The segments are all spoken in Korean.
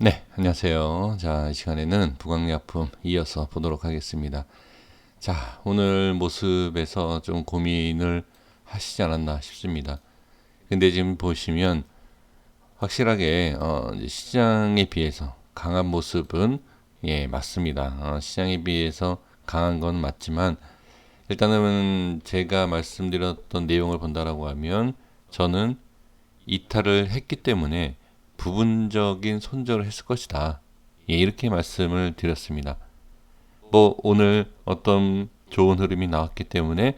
네, 안녕하세요. 자, 이 시간에는 부강약품 이어서 보도록 하겠습니다. 자, 오늘 모습에서 좀 고민을 하시지 않았나 싶습니다. 근데 지금 보시면 확실하게 이제 시장에 비해서 강한 모습은 맞습니다. 시장에 비해서 강한 건 맞지만 일단은 제가 말씀드렸던 내용을 본다라고 하면 저는 이탈을 했기 때문에 부분적인 손절을 했을 것이다. 이렇게 말씀을 드렸습니다. 뭐 오늘 어떤 좋은 흐름이 나왔기 때문에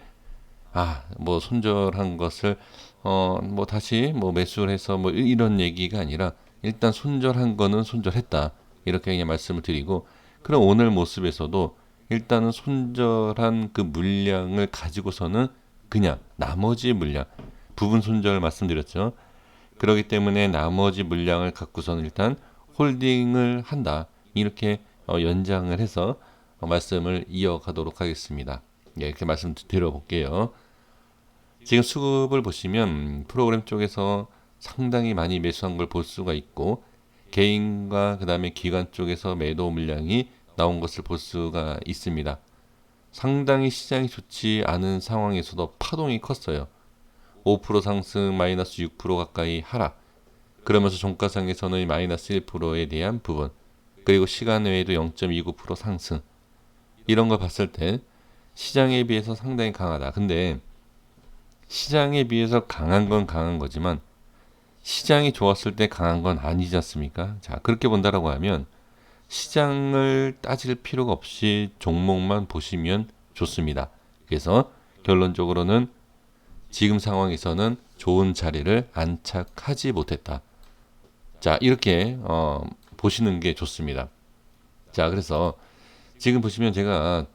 뭐 손절한 것을 뭐 다시 뭐 매수를 해서 뭐 이런 얘기가 아니라 일단 손절한 거는 손절했다. 이렇게 그냥 말씀을 드리고, 그럼 오늘 모습에서도 일단은 손절한 그 물량을 가지고서는 그냥 나머지 물량 부분 손절 말씀드렸죠. 그렇기 때문에 나머지 물량을 갖고서는 일단 홀딩을 한다. 이렇게 연장을 해서 말씀을 이어가도록 하겠습니다. 이렇게 말씀 드려볼게요. 지금 수급을 보시면 프로그램 쪽에서 상당히 많이 매수한 걸 볼 수가 있고, 개인과 그 다음에 기관 쪽에서 매도 물량이 나온 것을 볼 수가 있습니다. 상당히 시장이 좋지 않은 상황에서도 파동이 컸어요. 5% 상승, 마이너스 6% 가까이 하락. 그러면서 종가상에서는 마이너스 1%에 대한 부분, 그리고 시간 외에도 0.29% 상승. 이런 걸 봤을 때 시장에 비해서 상당히 강하다. 근데 시장에 비해서 강한 건 강한 거지만 시장이 좋았을 때 강한 건 아니지 않습니까? 자, 그렇게 본다라고 하면 시장을 따질 필요가 없이 종목만 보시면 좋습니다. 그래서 결론적으로는 지금 상황에서는 좋은 자리를 안착하지 못했다. 자, 이렇게 보시는 게 좋습니다. 자, 그래서 지금 보시면 제가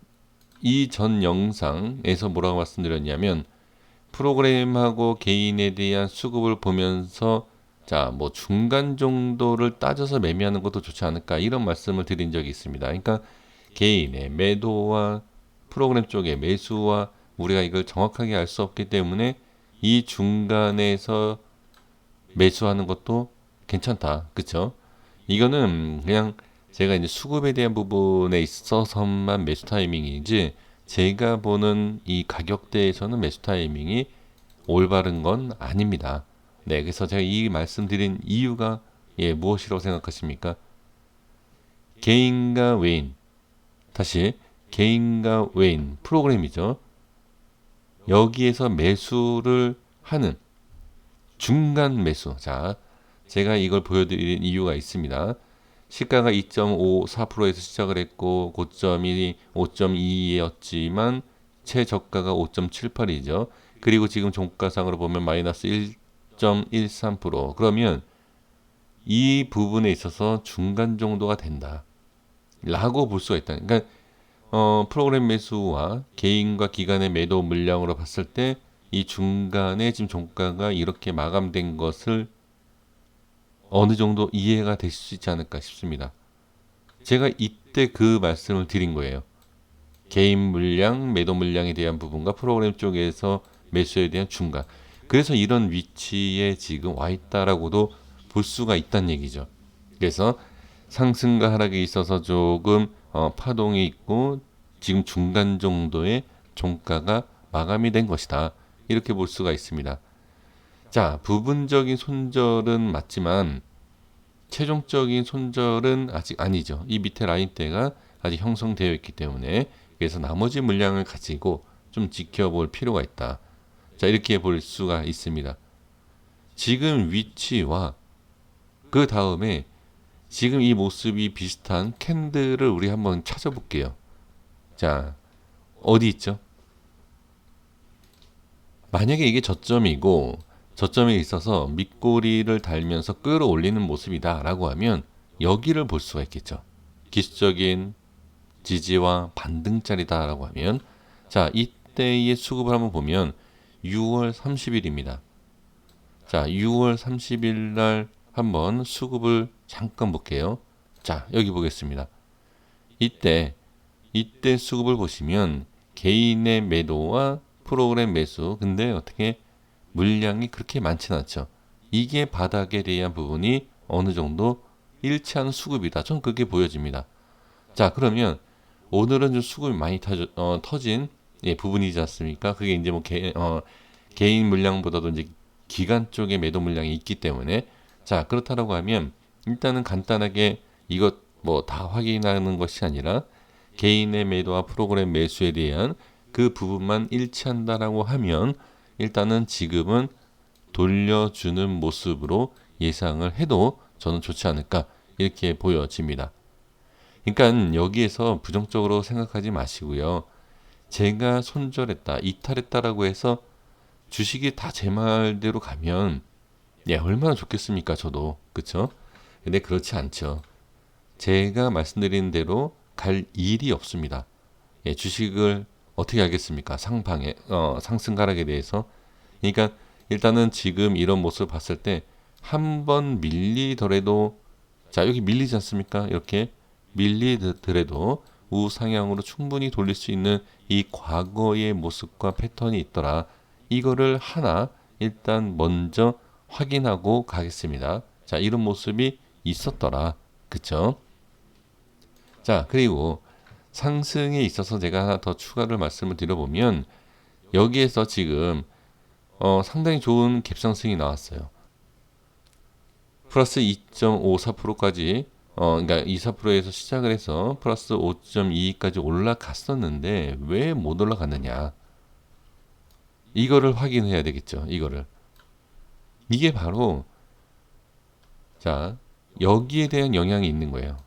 이 전 영상에서 뭐라고 말씀드렸냐면, 프로그램하고 개인에 대한 수급을 보면서 자, 뭐 중간 정도를 따져서 매매하는 것도 좋지 않을까, 이런 말씀을 드린 적이 있습니다. 그러니까 개인의 매도와 프로그램 쪽의 매수와 우리가 이걸 정확하게 알 수 없기 때문에 이 중간에서 매수하는 것도 괜찮다. 그쵸? 이거는 그냥 제가 이제 수급에 대한 부분에 있어서만 매수 타이밍이지, 제가 보는 이 가격대에서는 매수 타이밍이 올바른 건 아닙니다. 네, 그래서 제가 이 말씀드린 이유가 무엇이라고 생각하십니까? 개인과 외인, 다시 개인과 외인 프로그램이죠. 여기에서 매수를 하는 중간 매수. 자, 제가 이걸 보여드린 이유가 있습니다. 시가가 2.54%에서 시작을 했고 고점이 5.22였지만 최저가가 5.78이죠. 그리고 지금 종가상으로 보면 마이너스 1.13%. 그러면 이 부분에 있어서 중간 정도가 된다 라고 볼 수가 있다. 그러니까 프로그램 매수와 개인과 기관의 매도 물량으로 봤을 때 이 중간에 지금 종가가 이렇게 마감된 것을 어느 정도 이해가 되실 수 있지 않을까 싶습니다. 제가 이때 그 말씀을 드린 거예요. 개인 물량, 매도 물량에 대한 부분과 프로그램 쪽에서 매수에 대한 중간. 그래서 이런 위치에 지금 와 있다라고도 볼 수가 있다는 얘기죠. 그래서 상승과 하락에 있어서 조금 파동이 있고 지금 중간 정도의 종가가 마감이 된 것이다. 이렇게 볼 수가 있습니다. 자, 부분적인 손절은 맞지만 최종적인 손절은 아직 아니죠. 이 밑에 라인대가 아직 형성되어 있기 때문에, 그래서 나머지 물량을 가지고 좀 지켜볼 필요가 있다. 자, 이렇게 볼 수가 있습니다. 지금 위치와 그 다음에 지금 이 모습이 비슷한 캔들을 우리 한번 찾아볼게요. 자, 어디 있죠? 만약에 이게 저점이고 저점에 있어서 밑꼬리를 달면서 끌어올리는 모습이다 라고 하면 여기를 볼 수가 있겠죠. 기술적인 지지와 반등짜리다 라고 하면, 자, 이때의 수급을 한번 보면 6월 30일입니다. 자, 6월 30일 날 한번 수급을 잠깐 볼게요. 자, 여기 보겠습니다. 이때 수급을 보시면 개인의 매도와 프로그램 매수, 근데 어떻게 물량이 그렇게 많지는 않죠. 이게 바닥에 대한 부분이 어느 정도 일치하는 수급이다. 전 그렇게 보여집니다. 자, 그러면 오늘은 좀 수급이 많이 터진 부분이지 않습니까? 그게 이제 뭐 개인 물량보다도 이제 기관 쪽에 매도 물량이 있기 때문에, 자, 그렇다라고 하면 일단은 간단하게 이것 뭐 다 확인하는 것이 아니라 개인의 매도와 프로그램 매수에 대한 그 부분만 일치한다라고 하면 일단은 지금은 돌려주는 모습으로 예상을 해도 저는 좋지 않을까 이렇게 보여집니다. 그러니까 여기에서 부정적으로 생각하지 마시고요. 제가 손절했다, 이탈했다라고 해서 주식이 다 제 말대로 가면 얼마나 좋겠습니까? 저도. 그쵸? 근데 그렇지 않죠. 제가 말씀드린 대로 갈 일이 없습니다. 주식을 어떻게 알겠습니까? 상방에 상승가락에 대해서. 그러니까 일단은 지금 이런 모습을 봤을 때 한 번 밀리더라도, 자, 여기 밀리지 않습니까? 이렇게 밀리더라도 우상향으로 충분히 돌릴 수 있는 이 과거의 모습과 패턴이 있더라. 이거를 하나 일단 먼저 확인하고 가겠습니다. 자, 이런 모습이 있었더라. 그쵸? 자, 그리고 상승에 있어서 제가 하나 더 추가를 말씀을 드려보면, 여기에서 지금 상당히 좋은 갭상승이 나왔어요. 플러스 2.54%까지, 그러니까 24%에서 시작을 해서 플러스 5.22까지 올라갔었는데 왜 못 올라갔느냐? 이거를 확인해야 되겠죠. 이거를. 이게 바로, 자, 여기에 대한 영향이 있는 거예요.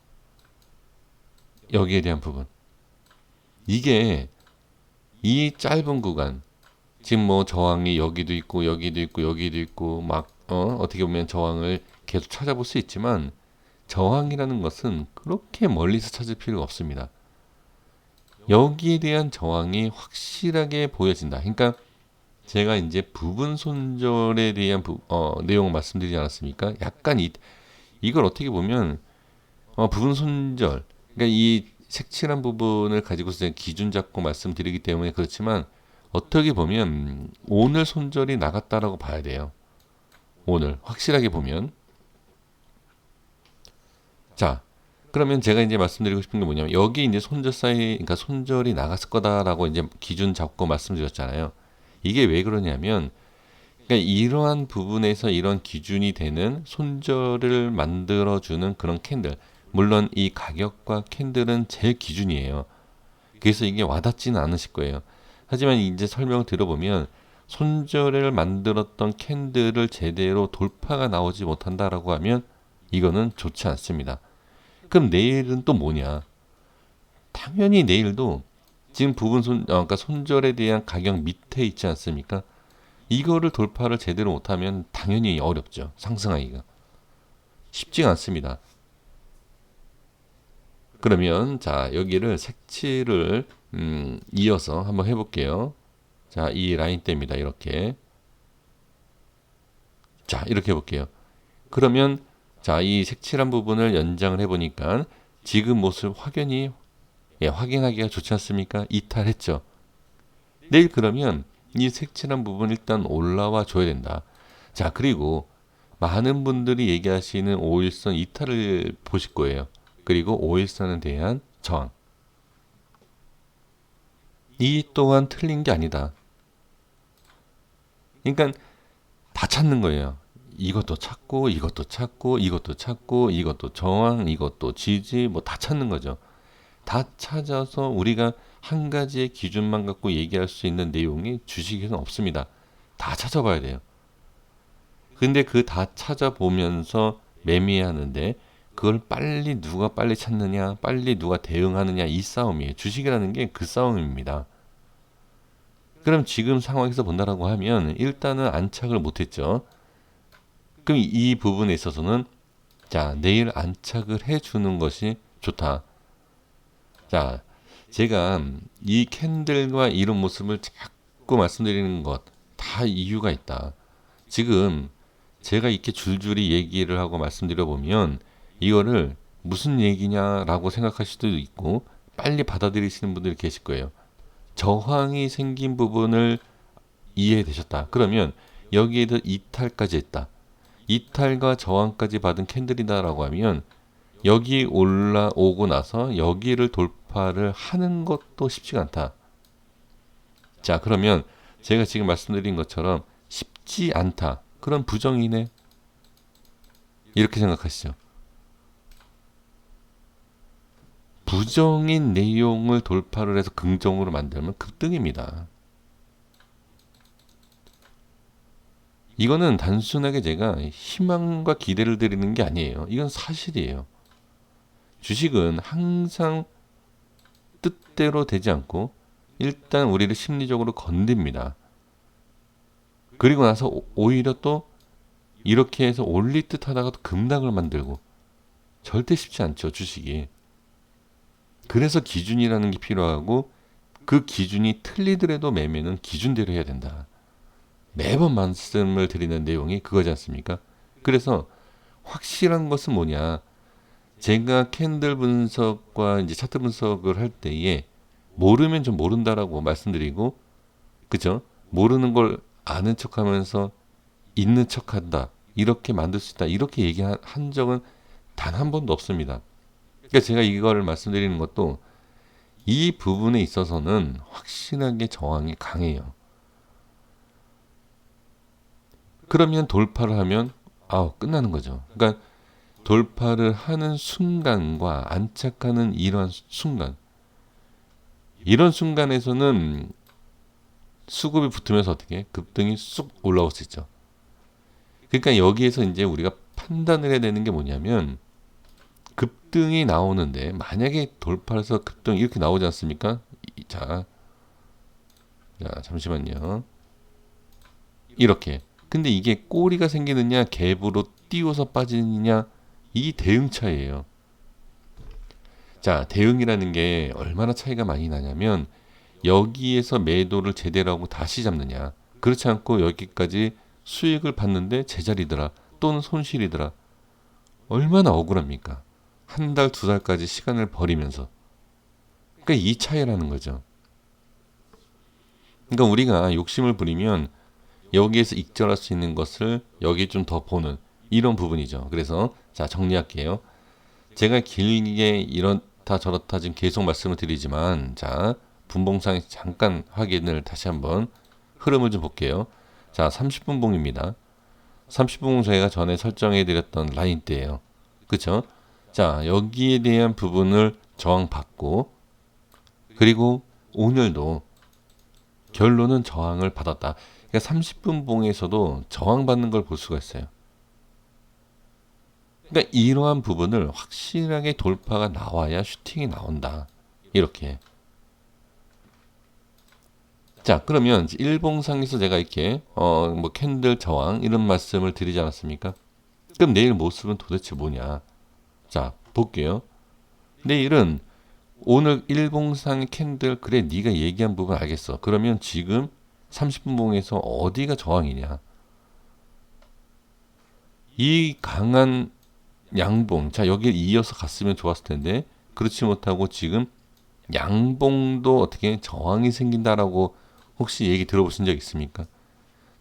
여기에 대한 부분. 이게 이 짧은 구간, 지금 뭐 저항이 여기도 있고 여기도 있고 여기도 있고 막 어떻게 보면 저항을 계속 찾아볼 수 있지만, 저항이라는 것은 그렇게 멀리서 찾을 필요가 없습니다. 여기에 대한 저항이 확실하게 보여진다. 그러니까 제가 이제 부분 손절에 대한 내용을 말씀드리지 않았습니까? 약간 이걸 어떻게 보면 부분 손절, 그러니까 이 색칠한 부분을 가지고서 제가 기준 잡고 말씀드리기 때문에 그렇지만, 어떻게 보면 오늘 손절이 나갔다라고 봐야 돼요. 오늘 확실하게 보면. 자, 그러면 제가 이제 말씀드리고 싶은 게 뭐냐면, 여기 이제 손절 사이, 그러니까 손절이 나갔을 거다라고 이제 기준 잡고 말씀드렸잖아요. 이게 왜 그러냐면, 그러니까 이러한 부분에서 이런 기준이 되는 손절을 만들어주는 그런 캔들, 물론 이 가격과 캔들은 제 기준이에요. 그래서 이게 와닿지는 않으실 거예요. 하지만 이제 설명을 들어보면 손절을 만들었던 캔들을 제대로 돌파가 나오지 못한다라고 하면 이거는 좋지 않습니다. 그럼 내일은 또 뭐냐? 당연히 내일도 지금 그러니까 손절에 대한 가격 밑에 있지 않습니까? 이거를 돌파를 제대로 못하면 당연히 어렵죠. 상승하기가 쉽지가 않습니다. 그러면 자, 여기를 색칠을 이어서 한번 해볼게요. 자, 이 라인대입니다. 이렇게. 자, 이렇게 해볼게요. 그러면 자, 이 색칠한 부분을 연장을 해보니까 지금 모습 확인하기가 좋지 않습니까? 이탈했죠. 내일 그러면 이 색칠한 부분 일단 올라와 줘야 된다. 자, 그리고 많은 분들이 얘기하시는 5일선 이탈을 보실 거예요. 그리고 5일선에 대한 저항. 이 또한 틀린 게 아니다. 그러니까 다 찾는 거예요. 이것도 찾고 이것도 찾고 이것도 찾고 이것도 저항, 이것도 지지, 뭐 다 찾는 거죠. 다 찾아서 우리가 한 가지의 기준만 갖고 얘기할 수 있는 내용이 주식에는 없습니다. 다 찾아봐야 돼요. 근데 그 다 찾아보면서 매매하는데, 그걸 누가 빨리 찾느냐, 빨리 누가 대응하느냐, 이 싸움이에요. 주식이라는 게 그 싸움입니다. 그럼 지금 상황에서 본다라고 하면 일단은 안착을 못했죠. 그럼 이 부분에 있어서는 자, 내일 안착을 해주는 것이 좋다. 자, 제가 이 캔들과 이런 모습을 자꾸 말씀드리는 것 다 이유가 있다. 지금 제가 이렇게 줄줄이 얘기를 하고 말씀드려 보면 이거를 무슨 얘기냐라고 생각하실 수도 있고 빨리 받아들이시는 분들이 계실 거예요. 저항이 생긴 부분을 이해되셨다. 그러면 여기에도 이탈까지 했다. 이탈과 저항까지 받은 캔들이다라고 하면 여기 올라오고 나서 여기를 돌파를 하는 것도 쉽지가 않다. 자, 그러면 제가 지금 말씀드린 것처럼 쉽지 않다. 그런 부정이네. 이렇게 생각하시죠. 부정인 내용을 돌파를 해서 긍정으로 만들면 급등입니다. 이거는 단순하게 제가 희망과 기대를 드리는 게 아니에요. 이건 사실이에요. 주식은 항상 뜻대로 되지 않고 일단 우리를 심리적으로 건듭니다. 그리고 나서 오히려 또 이렇게 해서 올릴 듯 하다가 또 급락을 만들고 절대 쉽지 않죠, 주식이. 그래서 기준이라는 게 필요하고 그 기준이 틀리더라도 매매는 기준대로 해야 된다. 매번 말씀을 드리는 내용이 그거지 않습니까? 그래서 확실한 것은 뭐냐? 제가 캔들 분석과 이제 차트 분석을 할 때에 모르면 좀 모른다라고 말씀드리고, 그죠? 모르는 걸 아는 척하면서 있는 척한다. 이렇게 만들 수 있다. 이렇게 얘기한 적은 단 한 번도 없습니다. 그러니까 제가 이거를 말씀드리는 것도 이 부분에 있어서는 확실하게 저항이 강해요. 그러면 돌파를 하면 끝나는 거죠. 그러니까 돌파를 하는 순간과 안착하는 이러한 순간, 이런 순간에서는 수급이 붙으면서 어떻게 급등이 쑥 올라올 수 있죠. 그러니까 여기에서 이제 우리가 판단을 해야 되는 게 뭐냐면 급등이 나오는데 만약에 돌파해서 급등 이렇게 나오지 않습니까? 자, 잠시만요. 이렇게. 근데 이게 꼬리가 생기느냐 갭으로 띄워서 빠지느냐 이 대응 차이예요. 자, 대응이라는 게 얼마나 차이가 많이 나냐면 여기에서 매도를 제대로 하고 다시 잡느냐. 그렇지 않고 여기까지 수익을 받는데 제자리더라 또는 손실이더라. 얼마나 억울합니까? 한 달, 두 달까지 시간을 버리면서. 그러니까 이 차이라는 거죠. 그러니까 우리가 욕심을 부리면 여기에서 익절할 수 있는 것을 여기 좀 더 보는 이런 부분이죠. 그래서 자, 정리할게요. 제가 길게 이렇다 저렇다 지금 계속 말씀을 드리지만 자, 분봉상에서 잠깐 확인을 다시 한번 흐름을 좀 볼게요. 자, 30분 봉입니다. 30분 봉 저희가 전에 설정해 드렸던 라인대예요. 그쵸? 자, 여기에 대한 부분을 저항받고 그리고 오늘도 결론은 저항을 받았다. 그러니까 30분 봉에서도 저항받는 걸 볼 수가 있어요. 그러니까 이러한 부분을 확실하게 돌파가 나와야 슈팅이 나온다. 이렇게. 자, 그러면 일봉상에서 제가 이렇게 뭐 캔들 저항 이런 말씀을 드리지 않았습니까? 그럼 내일 모습은 도대체 뭐냐? 자, 볼게요. 내일은 오늘 일봉상의 캔들 그래 네가 얘기한 부분 알겠어. 그러면 지금 30분 봉에서 어디가 저항이냐? 이 강한 양봉, 자 여기에 이어서 갔으면 좋았을 텐데 그렇지 못하고 지금 양봉도 어떻게 저항이 생긴다라고 혹시 얘기 들어보신 적 있습니까?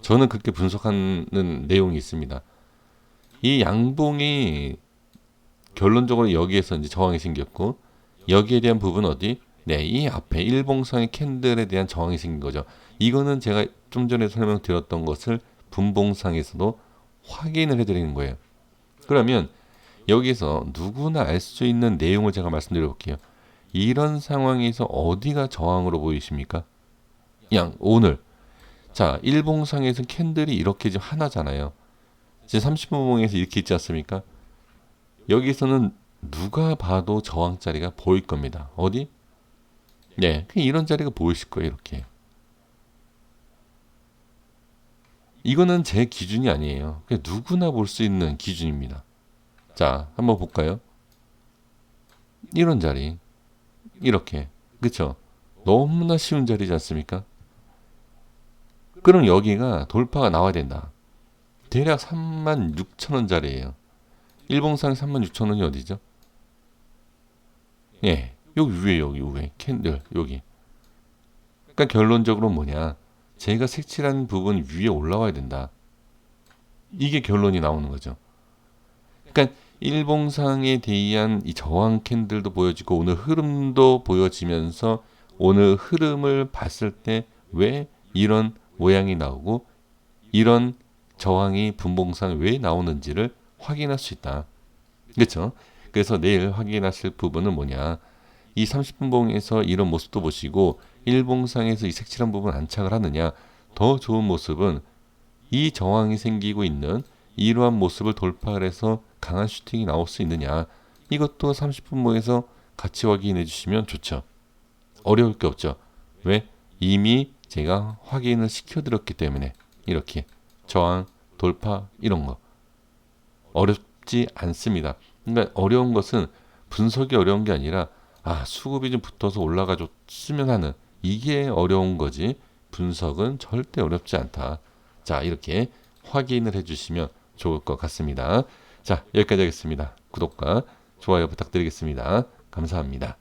저는 그렇게 분석하는 내용이 있습니다. 이 양봉이 결론적으로 여기에서 이제 저항이 생겼고 여기에 대한 부분 어디? 네, 이 앞에 일봉상의 캔들에 대한 저항이 생긴 거죠. 이거는 제가 좀 전에 설명드렸던 것을 분봉상에서도 확인을 해드리는 거예요. 그러면 여기서 누구나 알 수 있는 내용을 제가 말씀드려 볼게요. 이런 상황에서 어디가 저항으로 보이십니까? 오늘 자 일봉상에서 캔들이 이렇게 지금 하나잖아요. 지금 30분봉에서 이렇게 있지 않습니까? 여기서는 누가 봐도 저항 자리가 보일 겁니다. 어디? 네, 이런 자리가 보이실 거예요. 이렇게. 이거는 제 기준이 아니에요. 그냥 누구나 볼 수 있는 기준입니다. 자, 한번 볼까요? 이런 자리. 이렇게. 그쵸? 너무나 쉬운 자리지 않습니까? 그럼 여기가 돌파가 나와야 된다. 대략 36,000원 자리예요. 일봉상 36,000원이 어디죠? 예, 여기 위에 여기 위에 캔들 여기. 그러니까 결론적으로 뭐냐? 제가 색칠한 부분 위에 올라와야 된다. 이게 결론이 나오는 거죠. 그러니까 일봉상에 대한 이 저항 캔들도 보여지고 오늘 흐름도 보여지면서 오늘 흐름을 봤을 때 왜 이런 모양이 나오고 이런 저항이 분봉상 왜 나오는지를 확인할 수 있다. 그렇죠? 그래서 내일 확인하실 부분은 뭐냐? 이 30분봉에서 이런 모습도 보시고 일봉상에서 이 색칠한 부분 안착을 하느냐? 더 좋은 모습은 이 저항이 생기고 있는 이러한 모습을 돌파를 해서 강한 슈팅이 나올 수 있느냐? 이것도 30분봉에서 같이 확인해 주시면 좋죠. 어려울 게 없죠. 왜? 이미 제가 확인을 시켜드렸기 때문에 이렇게 저항, 돌파 이런 거 어렵지 않습니다. 그러니까 어려운 것은 분석이 어려운 게 아니라 수급이 좀 붙어서 올라가줬으면 하는 이게 어려운 거지 분석은 절대 어렵지 않다. 자, 이렇게 확인을 해주시면 좋을 것 같습니다. 자, 여기까지 하겠습니다. 구독과 좋아요 부탁드리겠습니다. 감사합니다.